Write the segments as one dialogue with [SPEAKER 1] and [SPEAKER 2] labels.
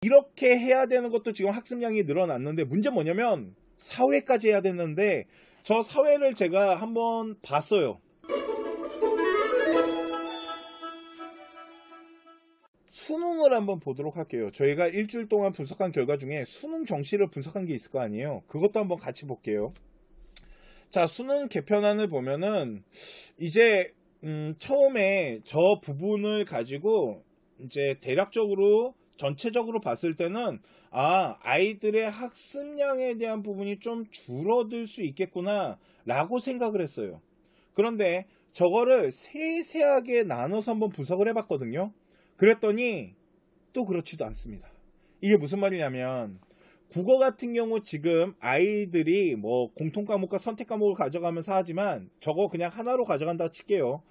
[SPEAKER 1] 이렇게 해야 되는 것도 지금 학습량이 늘어났는데 문제 뭐냐면 사회까지 해야 됐는데 저 사회를 제가 한번 봤어요. 수능을 한번 보도록 할게요. 저희가 일주일 동안 분석한 결과 중에 수능 정시를 분석한 게 있을 거 아니에요. 그것도 한번 같이 볼게요. 자, 수능 개편안을 보면은 이제 처음에 저 부분을 가지고 이제 대략적으로 전체적으로 봤을 때는 아이들의 학습량에 대한 부분이 좀 줄어들 수 있겠구나 라고 생각을 했어요. 그런데 저거를 세세하게 나눠서 한번 분석을 해봤거든요. 그랬더니 또 그렇지도 않습니다. 이게 무슨 말이냐면 국어 같은 경우 지금 아이들이 뭐 공통과목과 선택과목을 가져가면서 하지만 저거 그냥 하나로 가져간다 칠게요.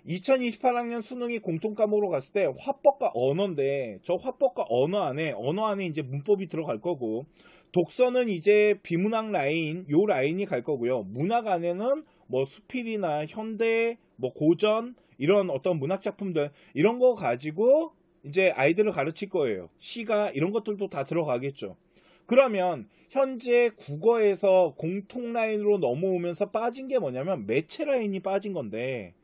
[SPEAKER 1] 2028학년 수능이 공통과목으로 갔을 때 화법과 언어인데 저 화법과 언어 안에 이제 문법이 들어갈 거고, 독서는 이제 비문학 라인, 요 라인이 갈 거고요. 문학 안에는 뭐 수필이나 현대, 뭐 고전 이런 어떤 문학 작품들 이런 거 가지고 이제 아이들을 가르칠 거예요. 시가 이런 것들도 다 들어가겠죠. 그러면 현재 국어에서 공통 라인으로 넘어오면서 빠진 게 뭐냐면 매체 라인이 빠진 건데,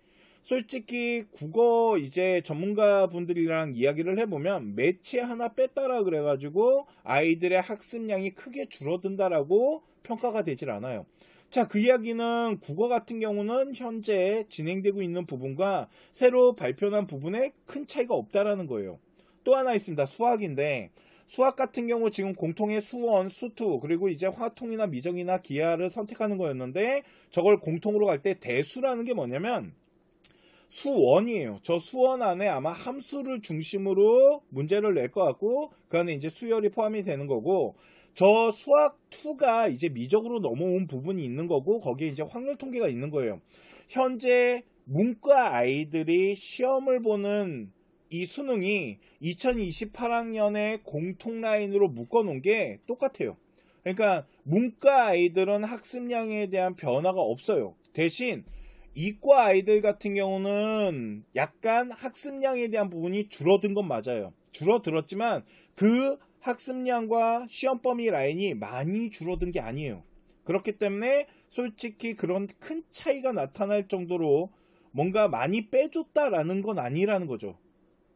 [SPEAKER 1] 솔직히 국어 이제 전문가분들이랑 이야기를 해보면 매체 하나 뺐다라 그래가지고 아이들의 학습량이 크게 줄어든다라고 평가가 되질 않아요. 자, 그 이야기는 국어 같은 경우는 현재 진행되고 있는 부분과 새로 발표한 부분에 큰 차이가 없다라는 거예요. 또 하나 있습니다. 수학인데 수학 같은 경우 지금 공통의 수원, 수투, 그리고 이제 화통이나 미정이나 기하를 선택하는 거였는데 저걸 공통으로 갈 때 대수라는 게 뭐냐면 수원이에요. 저 수원 안에 아마 함수를 중심으로 문제를 낼 것 같고 그 안에 이제 수열이 포함이 되는 거고, 저 수학 2가 이제 미적으로 넘어온 부분이 있는 거고 거기에 이제 확률 통계가 있는 거예요. 현재 문과 아이들이 시험을 보는 이 수능이 2028학년에 공통 라인으로 묶어 놓은 게 똑같아요. 그러니까 문과 아이들은 학습량에 대한 변화가 없어요. 대신 이과 아이들 같은 경우는 약간 학습량에 대한 부분이 줄어든 건 맞아요. 줄어들었지만 그 학습량과 시험 범위 라인이 많이 줄어든 게 아니에요. 그렇기 때문에 솔직히 그런 큰 차이가 나타날 정도로 뭔가 많이 빼줬다라는 건 아니라는 거죠.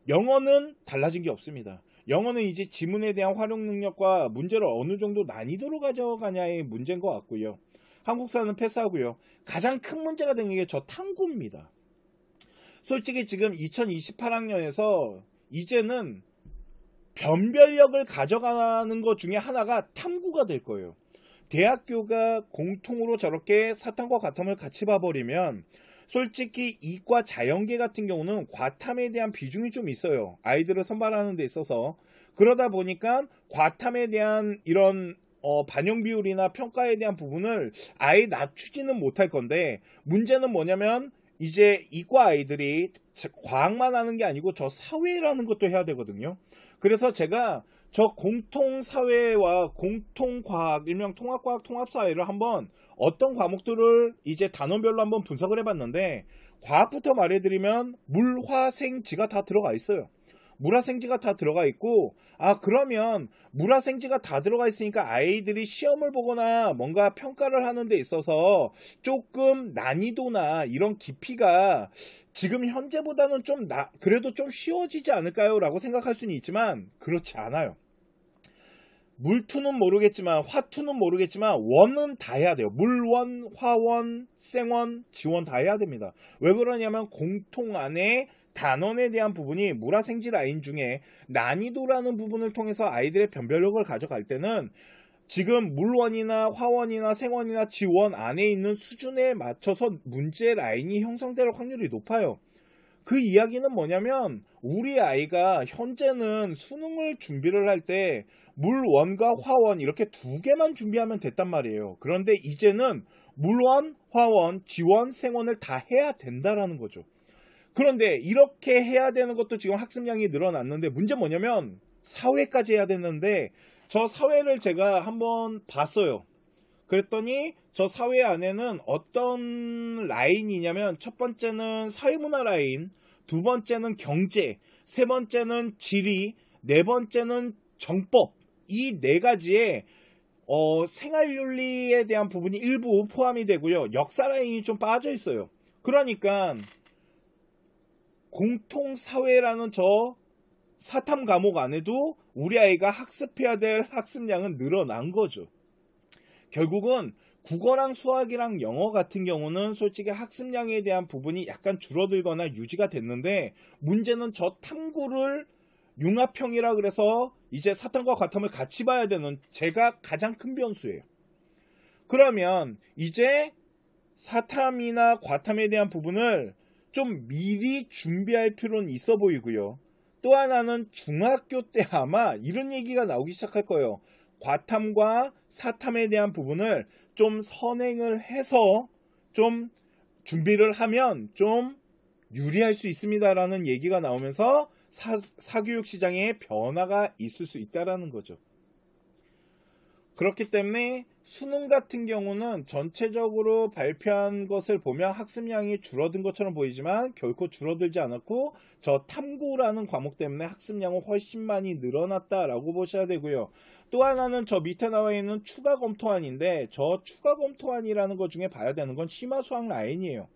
[SPEAKER 1] 영어는 달라진 게 없습니다. 영어는 이제 지문에 대한 활용 능력과 문제를 어느 정도 난이도로 가져가냐의 문제인 것 같고요. 한국사는 패스하고요. 가장 큰 문제가 되는 게 저 탐구입니다. 솔직히 지금 2028학년에서 이제는 변별력을 가져가는 것 중에 하나가 탐구가 될 거예요. 대학교가 공통으로 저렇게 사탐과 과탐을 같이 봐버리면 솔직히 이과 자연계 같은 경우는 과탐에 대한 비중이 좀 있어요. 아이들을 선발하는 데 있어서. 그러다 보니까 과탐에 대한 이런 반영 비율이나 평가에 대한 부분을 아예 낮추지는 못할 건데, 문제는 뭐냐면 이제 이과 아이들이 과학만 하는 게 아니고 저 사회라는 것도 해야 되거든요. 그래서 제가 저 공통사회와 공통과학, 일명 통합과학, 통합사회를 한번 어떤 과목들을 이제 단원별로 한번 분석을 해봤는데, 과학부터 말해드리면 물화생지가 다 들어가 있어요. 물화생지가 다 들어가 있고, 그러면 물화생지가 다 들어가 있으니까 아이들이 시험을 보거나 뭔가 평가를 하는 데 있어서 조금 난이도나 이런 깊이가 지금 현재보다는 그래도 좀 쉬워지지 않을까요? 라고 생각할 수는 있지만 그렇지 않아요. 물투는 모르겠지만 화투는 모르겠지만 원은 다 해야 돼요. 물원, 화원, 생원, 지원 다 해야 됩니다. 왜 그러냐면 공통 안에 단원에 대한 부분이 물화생지 라인 중에 난이도라는 부분을 통해서 아이들의 변별력을 가져갈 때는 지금 물원이나 화원이나 생원이나 지원 안에 있는 수준에 맞춰서 문제 라인이 형성될 확률이 높아요. 그 이야기는 뭐냐면 우리 아이가 현재는 수능을 준비를 할 때 물원과 화원 이렇게 두 개만 준비하면 됐단 말이에요. 그런데 이제는 물원, 화원, 지원, 생원을 다 해야 된다라는 거죠. 그런데 이렇게 해야 되는 것도 지금 학습량이 늘어났는데 문제 뭐냐면 사회까지 해야 됐는데 저 사회를 제가 한번 봤어요. 그랬더니 저 사회 안에는 어떤 라인이냐면 첫 번째는 사회문화 라인, 두 번째는 경제, 세 번째는 지리, 네 번째는 정법, 이 네 가지에 생활윤리에 대한 부분이 일부 포함이 되고요. 역사 라인이 좀 빠져 있어요. 그러니까 공통사회라는 저 사탐 과목 안에도 우리 아이가 학습해야 될 학습량은 늘어난 거죠. 결국은 국어랑 수학이랑 영어 같은 경우는 솔직히 학습량에 대한 부분이 약간 줄어들거나 유지가 됐는데, 문제는 저 탐구를 융합형이라 그래서 이제 사탐과 과탐을 같이 봐야 되는 제가 가장 큰 변수예요. 그러면 이제 사탐이나 과탐에 대한 부분을 좀 미리 준비할 필요는 있어 보이고요. 또 하나는 중학교 때 아마 이런 얘기가 나오기 시작할 거예요. 과탐과 사탐에 대한 부분을 좀 선행을 해서 좀 준비를 하면 좀 유리할 수 있습니다라는 얘기가 나오면서 사교육 시장에 변화가 있을 수 있다라는 거죠. 그렇기 때문에 수능 같은 경우는 전체적으로 발표한 것을 보면 학습량이 줄어든 것처럼 보이지만 결코 줄어들지 않았고, 저 탐구라는 과목 때문에 학습량은 훨씬 많이 늘어났다라고 보셔야 되고요. 또 하나는 저 밑에 나와 있는 추가 검토안인데, 저 추가 검토안이라는 것 중에 봐야 되는 건 심화수학 라인이에요.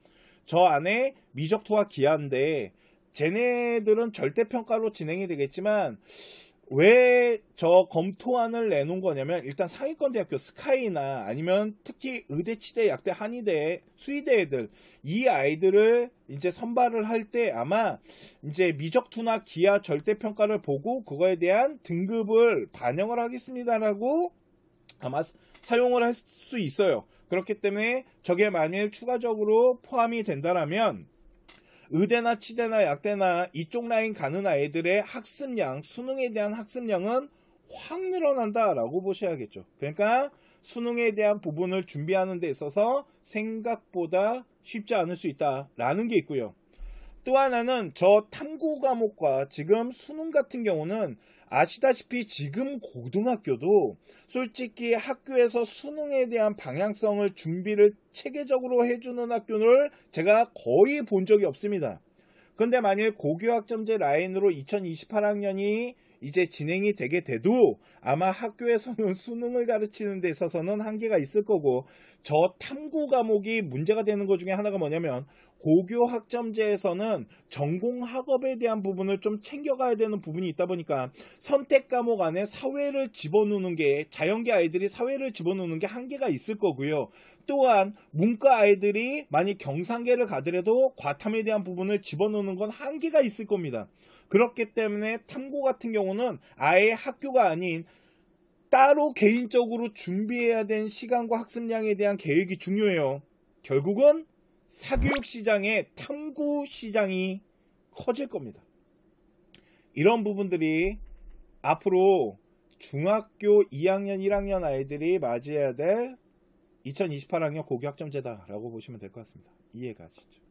[SPEAKER 1] 저 안에 미적투와 기하인데 쟤네들은 절대평가로 진행이 되겠지만 왜 저 검토안을 내놓은 거냐면, 일단 상위권 대학교 스카이나 아니면 특히 의대, 치대, 약대, 한의대, 수의대 애들, 이 아이들을 이제 선발을 할 때 아마 이제 미적투나 기하 절대평가를 보고 그거에 대한 등급을 반영을 하겠습니다라고 아마 사용을 할 수 있어요. 그렇기 때문에 저게 만일 추가적으로 포함이 된다라면 의대나 치대나 약대나 이쪽 라인 가는 아이들의 학습량, 수능에 대한 학습량은 확 늘어난다라고 보셔야겠죠. 그러니까 수능에 대한 부분을 준비하는 데 있어서 생각보다 쉽지 않을 수 있다라는 게 있고요. 또 하나는 저 탐구 과목과 지금 수능 같은 경우는 아시다시피 지금 고등학교도 솔직히 학교에서 수능에 대한 방향성을 준비를 체계적으로 해주는 학교를 제가 거의 본 적이 없습니다. 근데 만일 고교학점제 라인으로 2028학년이 이제 진행이 되게 돼도 아마 학교에서는 수능을 가르치는 데 있어서는 한계가 있을 거고, 저 탐구 과목이 문제가 되는 것 중에 하나가 뭐냐면, 고교 학점제에서는 전공 학업에 대한 부분을 좀 챙겨가야 되는 부분이 있다 보니까 선택 과목 안에 사회를 집어넣는 게, 자연계 아이들이 사회를 집어넣는 게 한계가 있을 거고요. 또한 문과 아이들이 만약 경상계를 가더라도 과탐에 대한 부분을 집어넣는 건 한계가 있을 겁니다. 그렇기 때문에 탐구 같은 경우는 아예 학교가 아닌 따로 개인적으로 준비해야 되는 시간과 학습량에 대한 계획이 중요해요. 결국은 사교육 시장의 탐구 시장이 커질 겁니다. 이런 부분들이 앞으로 중학교 2학년 1학년 아이들이 맞이해야 될 2028학년 고교학점제다라고 보시면 될 것 같습니다. 이해가 가시죠?